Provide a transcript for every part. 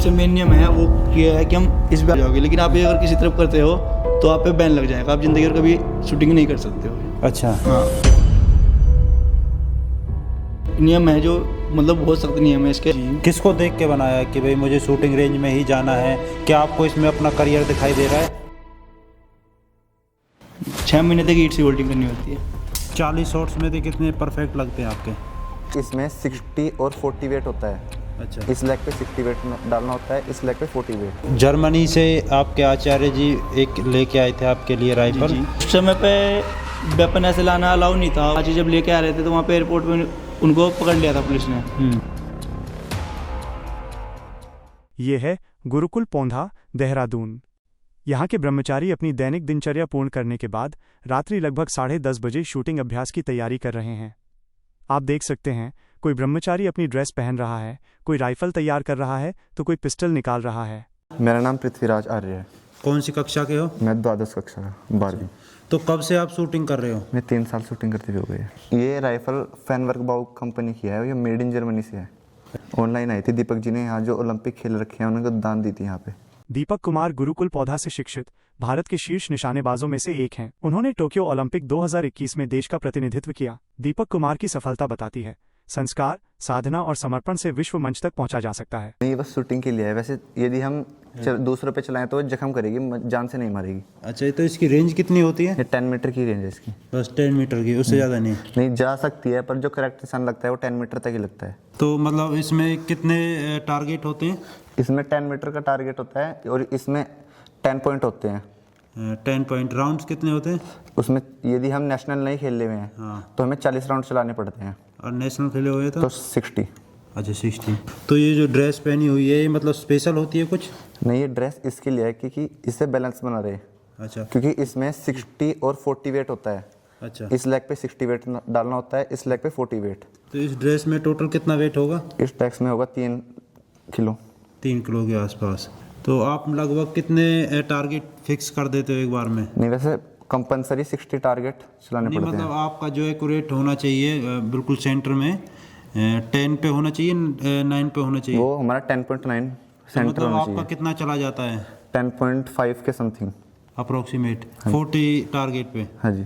सबसे मेन नियम है वो ये है कि हम इस पे जाओगे, लेकिन आप ये अगर किसी तरफ करते हो तो आप पे बैन लग जाएगा, आप जिंदगी में कभी शूटिंग नहीं कर सकते हो। अच्छा। हाँ, नियम है जो मतलब बहुत सख्त नियम है इसके। किसको देख के बनाया कि भाई मुझे शूटिंग रेंज में ही जाना है? क्या आपको इसमें अपना करियर दिखाई दे रहा है? 6 महीने तक ईट सी होल्डिंग करनी होती है। 40 शॉट्स में तो कितने परफेक्ट लगते हैं आपके? इसमें 60 और 40 वेट होता है। अच्छा। इस लेग पे 60 वेट डालना होता है, इस लेग पे 40 वेट। जर्मनी से आपके आचार्य जी एक लेके आए थे आपके लिए राइफल। जी। उस समय पे वेपन ऐसे लाना अलाउ नहीं था। आज जब लेके आ रहे थे तो वहाँ पे एयरपोर्ट में उनको पकड़ लिया था पुलिस ने। ये है गुरुकुल पौंधा, देहरादून। यहाँ के ब्रह्मचारी अपनी दैनिक दिनचर्या पूर्ण करने के बाद रात्रि लगभग 10:30 बजे शूटिंग अभ्यास की तैयारी कर रहे हैं। आप देख सकते हैं, कोई ब्रह्मचारी अपनी ड्रेस पहन रहा है, कोई राइफल तैयार कर रहा है तो कोई पिस्टल निकाल रहा है। मेरा नाम पृथ्वीराज आर्य है। कौन सी कक्षा के हो? मैं द्वादश कक्षा का 12वीं। तो कब से आप शूटिंग कर रहे हो? मैं 3 साल शूटिंग करते हुए हो गए। ये राइफल फैनवर्क बाउ कंपनी की है, ये मेड इन जर्मनी से है। ऑनलाइन आई थी, दीपक जी ने यहाँ जो ओलंपिक खेल रखे हैं उनको दान दी थी यहाँ पे। दीपक कुमार गुरुकुल पौधा से शिक्षित भारत के शीर्ष निशानेबाजों में से एक हैं। उन्होंने टोक्यो ओलंपिक 2021 में देश का प्रतिनिधित्व किया। दीपक कुमार की सफलता बताती है, संस्कार, साधना और समर्पण से विश्व मंच तक पहुंचा जा सकता है। ये बस शूटिंग के लिए है, वैसे यदि हम दूसरों पे चलाएं तो जख्म करेगी, जान से नहीं मारेगी। अच्छा, तो इसकी रेंज कितनी होती है? ये 10 मीटर की रेंज है इसकी। बस 10 मीटर की, उससे ज़्यादा नहीं? नहीं, जा सकती है पर जो करेक्ट निशान लगता है वो 10 मीटर तक ही लगता है। तो मतलब इसमें कितने टारगेट होते हैं? इसमें 10 मीटर का टारगेट होता है और इसमें 10 पॉइंट होते हैं। 10 पॉइंट। राउंड्स कितने होते हैं उसमें? यदि हम नेशनल नहीं खेले हुए हैं तो हमें 40 राउंड चलाने पड़ते हैं। और नेशनल खेले हुए तो 60। अच्छा, 60। तो ये जो ड्रेस पहनी हुई है ये मतलब स्पेशल होती है कुछ? नहीं, ये ड्रेस इसके लिए है क्योंकि इससे बैलेंस बना रहे। अच्छा। क्योंकि इसमें 60 और 40 वेट होता है। अच्छा। इस लेग पे 60 वेट डालना होता है, इस लेग पे 40 वेट। तो इस ड्रेस में टोटल कितना वेट होगा? इस टैक्स में होगा 3 किलो। 3 किलो के आसपास। तो आप लगभग कितने टारगेट फिक्स कर देते हो एक बार में? नहीं, वैसे कंपलसरी 60 टारगेट चलाने नहीं, पड़ते मतलब हैं। आपका जो एक्यूरेट होना चाहिए बिल्कुल सेंटर में 10 पे होना चाहिए, 9 पे होना चाहिए? वो हमारा 10.9 तो सेंटर मतलब होना आपका चाहिए। कितना चला जाता है 10.5 के समथिंग अप्रोक्सीमेट 40 टारगेट पे? हाँ जी।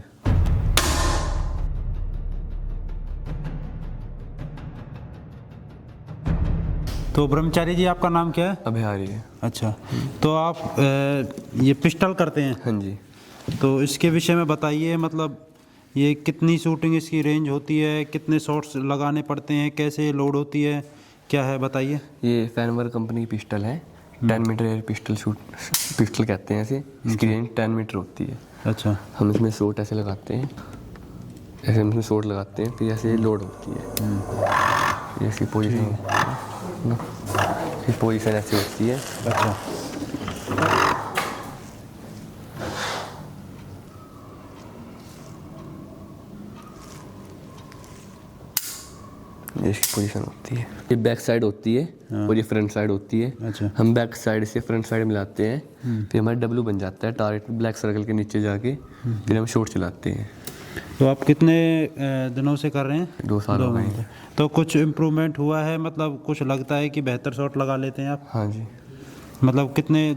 तो ब्रह्मचारी जी, आपका नाम क्या है? अभिहारी है। अच्छा, तो आप ये पिस्टल करते हैं? हाँ जी। तो इसके विषय में बताइए, मतलब ये कितनी शूटिंग इसकी रेंज होती है, कितने शॉट्स लगाने पड़ते हैं, कैसे लोड होती है, क्या है बताइए। ये फैनवर्क कंपनी की पिस्टल है। 10 मीटर एयर पिस्टल कहते हैं इसे। इसकी रेंज 10 मीटर होती है। अच्छा। हम इसमें शॉट ऐसे लगाते हैं, ऐसे हम इसमें शॉट लगाते हैं तो ऐसे लोड होती है। ये इसकी पोजीशन ना, इसकी पोजीशन ऐसे होती है। अच्छा। ये इसकी पोजीशन होती है। ये बैक साइड होती है और ये फ्रंट साइड होती है। अच्छा। हम बैक साइड से फ्रंट साइड मिलाते हैं, फिर हमारा डब्लू बन जाता है टारगेट ब्लैक सर्कल के नीचे जाके, फिर हम शॉट चलाते हैं। तो आप कितने दिनों से कर रहे हैं? 2 साल हो गए हैं। तो कुछ इम्प्रूवमेंट हुआ है, मतलब कुछ लगता है कि बेहतर शॉट लगा लेते हैं आप? हाँ जी। मतलब कितने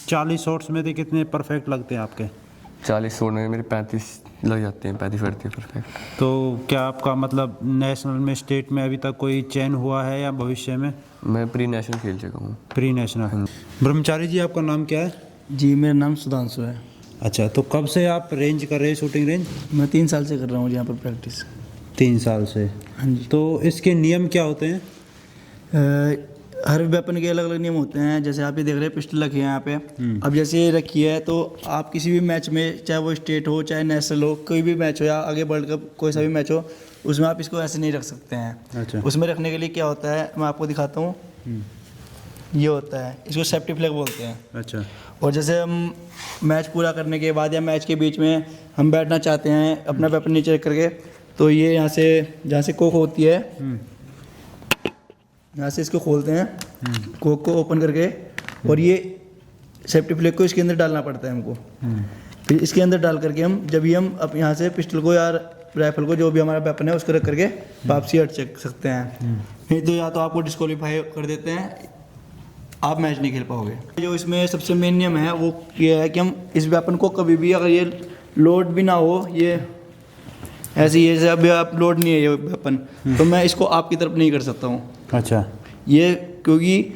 40 शॉट्स में थे कितने परफेक्ट लगते हैं आपके? 40 शॉट में मेरे 35 लग जाते हैं, 35 बढ़ते हैं परफेक्ट। तो क्या आपका मतलब नेशनल में, स्टेट में अभी तक कोई चयन हुआ है या भविष्य में? मैं प्री नेशनल खेल चुका हूँ। Pre national. ब्रह्मचारी जी, आपका नाम क्या है? जी, मेरा नाम सुधांशु है। अच्छा, तो कब से आप रेंज कर रहे हैं, शूटिंग रेंज? मैं 3 साल से कर रहा हूँ यहाँ पर प्रैक्टिस। 3 साल से? हाँ जी। तो इसके नियम क्या होते हैं? हर वेपन के अलग अलग नियम होते हैं। जैसे आप ये देख रहे हैं पिस्टल रखी है यहाँ पे। अब जैसे ये रखी है तो आप किसी भी मैच में, चाहे वो स्टेट हो चाहे नेशनल हो, कोई भी मैच हो या आगे वर्ल्ड कप कोई सा भी मैच हो, उसमें आप इसको ऐसे नहीं रख सकते हैं। अच्छा। उसमें रखने के लिए क्या होता है, मैं आपको दिखाता हूँ। ये होता है, इसको सेफ्टी फ्लैग बोलते हैं। अच्छा। और जैसे हम मैच पूरा करने के बाद या मैच के बीच में हम बैठना चाहते हैं अपना वेपन नीचे रख करके, तो ये यहाँ से, जहाँ से कोक होती है, यहाँ से इसको खोलते हैं, कोक को ओपन करके, और ये सेफ्टी फ्लैग को इसके अंदर डालना पड़ता है हमको। फिर इसके अंदर डाल करके हम, जब भी हम अब यहाँ से पिस्टल को या राइफल को, जो भी हमारा वेपन है, उसको रख करके वापसी हट सकते हैं। नहीं तो या तो आपको डिस्क्वालीफाई कर देते हैं आप मैच नहीं खेल पाओगे। जो इसमें सबसे मेन नियम है वो ये है कि हम इस वेपन को कभी भी, अगर ये लोड भी ना हो, ये ऐसे ही जैसे अभी आप लोड नहीं है ये वेपन, तो मैं इसको आपकी तरफ नहीं कर सकता हूँ। अच्छा। ये क्योंकि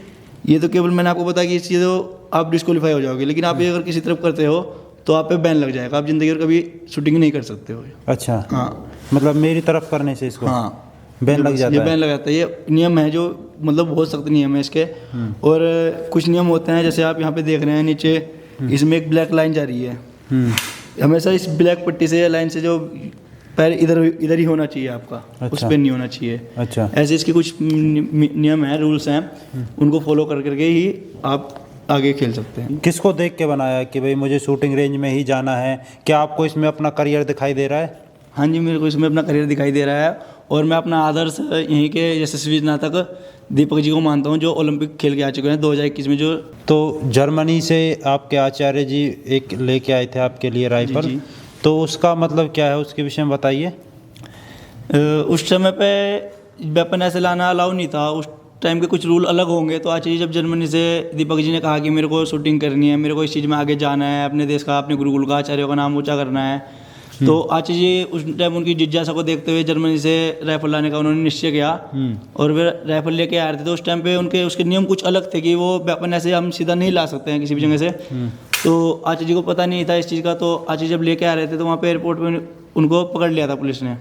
ये तो केवल मैंने आपको बताया कि इस चीज़ तो आप डिस्क्वालीफाई हो जाओगे, लेकिन आप ये अगर किसी तरफ करते हो तो आप पे बैन लग जाएगा, आप ज़िंदगी में कभी शूटिंग नहीं कर सकते हो। अच्छा। हाँ मतलब मेरी तरफ करने से इसको हाँ बैन लग जाता ये है। बैन लग जाता है। ये नियम है जो मतलब बहुत सख्त नियम है इसके। और कुछ नियम होते हैं, जैसे आप यहाँ पे देख रहे हैं नीचे, इसमें एक ब्लैक लाइन जा रही है। हमेशा इस ब्लैक पट्टी से, लाइन से जो पैर इधर इधर ही होना चाहिए आपका, उस अच्छा। पे नहीं होना चाहिए। अच्छा। ऐसे इसके कुछ नियम हैं, रूल्स हैं, उनको फॉलो कर करके ही आप आगे खेल सकते हैं। किसको देख के बनाया कि भाई मुझे शूटिंग रेंज में ही जाना है? क्या आपको इसमें अपना करियर दिखाई दे रहा है? हाँ जी, मेरे को इसमें अपना करियर दिखाई दे रहा है, और मैं अपना आदर्श यहीं के यशस्वी स्नातक दीपक जी को मानता हूँ, जो ओलंपिक खेल के आ चुके हैं 2021 में। जो तो जर्मनी से आपके आचार्य जी एक लेके आए थे आपके लिए राइफल, जी। तो उसका मतलब क्या है, उसके विषय में बताइए। उस समय पे वेपन ऐसे लाना अलाउ नहीं था, उस टाइम के कुछ रूल अलग होंगे। तो आचार्य जी जब जर्मनी से दीपक जी ने कहा कि मेरे को शूटिंग करनी है, मेरे को इस चीज़ में आगे जाना है, अपने देश का, अपने गुरुकुल का, आचार्यों का नाम ऊंचा करना है, तो आचार्य जी उस टाइम उनकी जिज्ञासा को देखते हुए जर्मनी से राइफल लाने का उन्होंने निश्चय किया। और वे राइफल लेके आ रहे थे, तो उस टाइम पे उनके उसके नियम कुछ अलग थे कि वो वेपन ऐसे हम सीधा नहीं ला सकते हैं किसी भी जगह से। तो आचार्य जी को पता नहीं था इस चीज़ का। तो आचार्य जब लेके आ रहे थे तो वहाँ पे एयरपोर्ट में उनको पकड़ लिया था पुलिस ने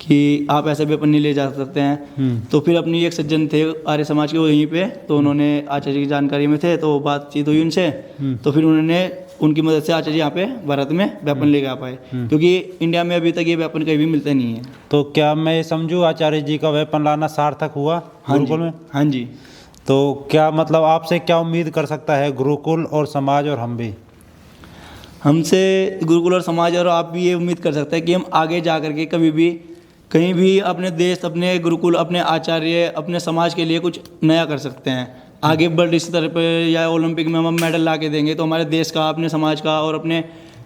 कि आप ऐसे वेपन नहीं ले जा सकते हैं। तो फिर अपनी एक सज्जन थे आर्य समाज के, वो यहीं पे, तो उन्होंने आचार्य की जानकारी में थे, तो बातचीत हुई उनसे। तो फिर उन्होंने उनकी मदद से आचार्य यहाँ पे भारत में वेपन लेके आ पाए, क्योंकि इंडिया में अभी तक ये वेपन कहीं भी मिलते नहीं है। तो क्या मैं समझूँ आचार्य जी का वेपन लाना सार्थक हुआ गुरुकुल में? हाँ जी। तो क्या मतलब आपसे क्या उम्मीद कर सकता है गुरुकुल और समाज और हम भी? हमसे गुरुकुल और समाज और आप भी ये उम्मीद कर सकते हैं कि हम आगे जा कर के कभी भी कहीं भी अपने देश, अपने गुरुकुल, अपने आचार्य, अपने समाज के लिए कुछ नया कर सकते हैं। आगे वर्ल्ड स्तर पर या ओलंपिक में हम मेडल ला के देंगे, तो हमारे देश का, अपने समाज का और अपने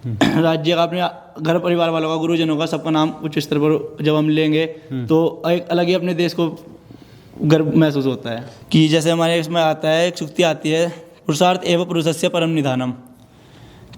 राज्य का, अपने घर परिवार वालों का, गुरुजनों का, सबका नाम उच्च स्तर पर जब हम लेंगे तो एक अलग ही अपने देश को गर्व महसूस होता है। कि जैसे हमारे इसमें आता है, एक सूक्ति आती है, पुरुषार्थ एवं पुरुषस्य परम निधानम,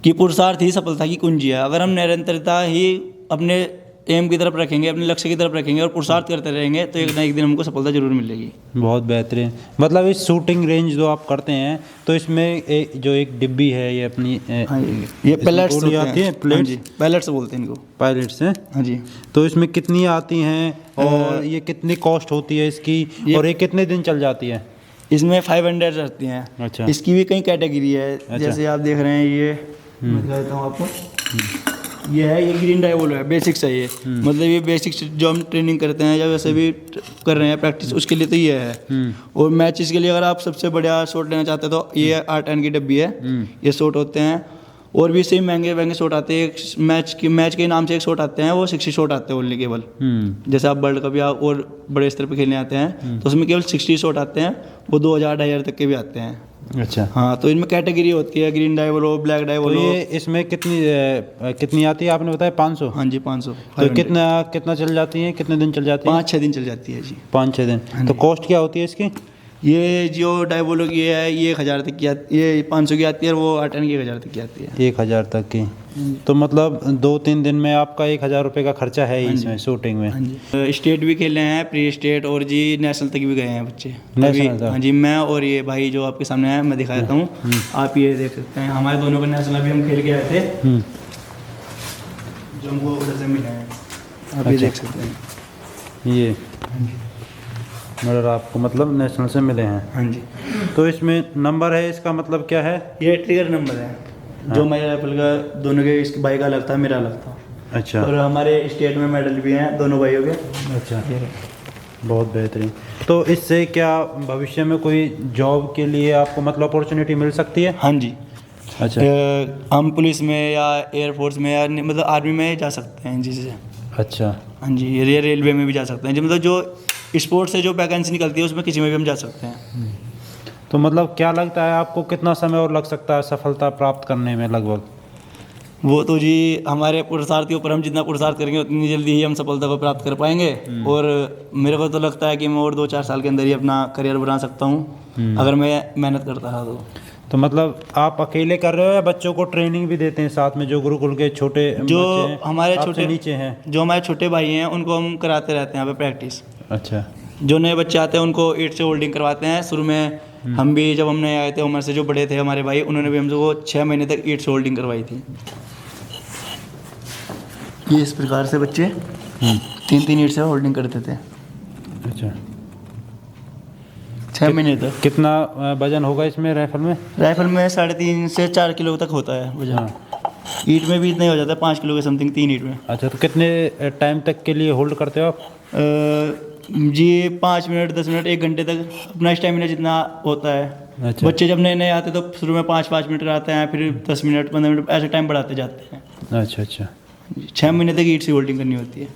कि पुरुषार्थ ही सफलता की कुंजी है। अगर हम निरंतरता ही अपने एम की तरफ रखेंगे, अपने लक्ष्य की तरफ रखेंगे और पुरुषार्थ करते रहेंगे, तो एक ना एक दिन हमको सफलता जरूर मिलेगी। बहुत बेहतरीन। मतलब इस शूटिंग रेंज जो आप करते हैं, तो इसमें जो एक डिब्बी है ये अपनी ये पैलेट्स गोली आती है, प्लेट्स, पैलेट्स बोलते हैं इनको, पायलट्स हैं। हाँ जी। तो इसमें कितनी आती हैं और ये कितनी कॉस्ट होती है इसकी, और ये कितने दिन चल जाती है? इसमें 500 रहती हैं। अच्छा। इसकी भी कई कैटेगरी है। अच्छा। जैसे आप देख रहे हैं, ये मैं दिखा देता हूँ आपको। ये है, ये ग्रीन डाइवोलो है, बेसिक्स है ये। मतलब ये बेसिक्स जो हम ट्रेनिंग करते हैं या वैसे भी कर रहे हैं प्रैक्टिस, उसके लिए तो ये है। और मैचेस के लिए अगर आप सबसे बढ़िया शॉट लेना चाहते हैं तो ये 8 की डब्बी है। ये शॉट होते हैं, और भी सही महंगे महंगे शॉट आते हैं। एक मैच के नाम से एक शॉट आते हैं, वो 60 शॉट आते हैं ओनली केवल। जैसे आप वर्ल्ड कप या और बड़े स्तर पर खेलने आते हैं तो उसमें केवल 60 शॉट आते हैं, वो 2000-2500 तक के भी आते हैं। अच्छा। हाँ, तो इनमें कैटेगरी होती है, ग्रीन डाइवोलो, ब्लैक तो डाइवोलो। ये इसमें कितनी आती है आपने बताया? 500? हाँ जी, 500। तो कितना चल जाती है, कितने दिन चल जाती है? 5-6 दिन चल जाती है जी। 5-6 दिन। तो कॉस्ट क्या होती है इसकी? ये जो डाइवोलो की है ये 1000 तक की आती, ये 500 की आती है, और वो 8 की 1000 तक की आती है। 1000 तक की। तो मतलब 2-3 दिन में आपका 1000 रुपये का खर्चा है ही इसमें शूटिंग में। हाँ जी। स्टेट भी खेले हैं, प्री स्टेट, और जी नेशनल तक भी गए हैं बच्चे। नेशनल तक? हाँ जी, मैं और ये भाई जो आपके सामने है, मैं दिखा देता हूँ, आप ये देख सकते हैं। हमारे दोनों का नेशनल अभी हम खेल के आए थे, जो हमको उधर से मिले हैं, आप ये देख सकते हैं। ये मेडल आपको मतलब नेशनल से मिले हैं? हाँ जी। तो इसमें नंबर है, इसका मतलब क्या है? ये ट्रिगर नंबर है, जो मेरे राइफल का दोनों के, इसके भाई का अलग था, मेरा अलग था। अच्छा। और हमारे स्टेट में मेडल भी हैं दोनों भाइयों के। अच्छा, बहुत बेहतरीन। तो इससे क्या भविष्य में कोई जॉब के लिए आपको मतलब अपॉर्चुनिटी मिल सकती है? हाँ जी। अच्छा। हम पुलिस में या एयरफोर्स में या मतलब आर्मी में जा सकते हैं जिससे। अच्छा। हाँ जी, ये रेलवे में भी जा सकते हैं, जो मतलब जो स्पोर्ट्स से जो वैकेंसी निकलती है उसमें किसी में भी हम जा सकते हैं। तो मतलब क्या लगता है आपको, कितना समय और लग सकता है सफलता प्राप्त करने में लगभग? वो तो जी हमारे पुरुषार्थियों पर हम जितना पुरुषार्थ करेंगे उतनी जल्दी ही हम सफलता को प्राप्त कर पाएंगे। और मेरे को तो लगता है कि मैं और 2-4 साल के अंदर ही अपना करियर बना सकता हूँ अगर मैं मेहनत करता रहा तो मतलब आप अकेले कर रहे हो या बच्चों को ट्रेनिंग भी देते हैं साथ में, जो गुरुकुल के छोटे जो बच्चे हैं, हमारे आपसे छोटे नीचे हैं? जो हमारे छोटे भाई हैं उनको हम कराते रहते हैं यहाँ पे प्रैक्टिस। अच्छा। जो नए बच्चे आते हैं उनको ईंट से होल्डिंग करवाते हैं। शुरू में हम भी जब हम नए आए थे, उम्र से जो बड़े थे हमारे भाई, उन्होंने भी हमको 6 महीने तक ईंट से होल्डिंग करवाई थी। ये इस प्रकार से बच्चे 3-3 ईंट से होल्डिंग करते थे अच्छा। 6 महीने तक। कितना वजन होगा इसमें राइफल में? राइफल में 3.5 से 4 किलो तक होता है वजन। ईंट में भी इतना ही हो जाता है, 5 किलो के समथिंग 3 ईंट में। अच्छा, तो कितने टाइम तक के लिए होल्ड करते हो आप? जी 5 मिनट, 10 मिनट, 1 घंटे तक अपना स्टेमिना जितना होता है। अच्छा। बच्चे जब नए नए आते तो शुरू में 5-5 मिनट रहते हैं, फिर 10 मिनट, 15 मिनट ऐसे टाइम बढ़ाते जाते हैं। अच्छा अच्छा। 6 महीने तक ईंट से होल्डिंग करनी होती है।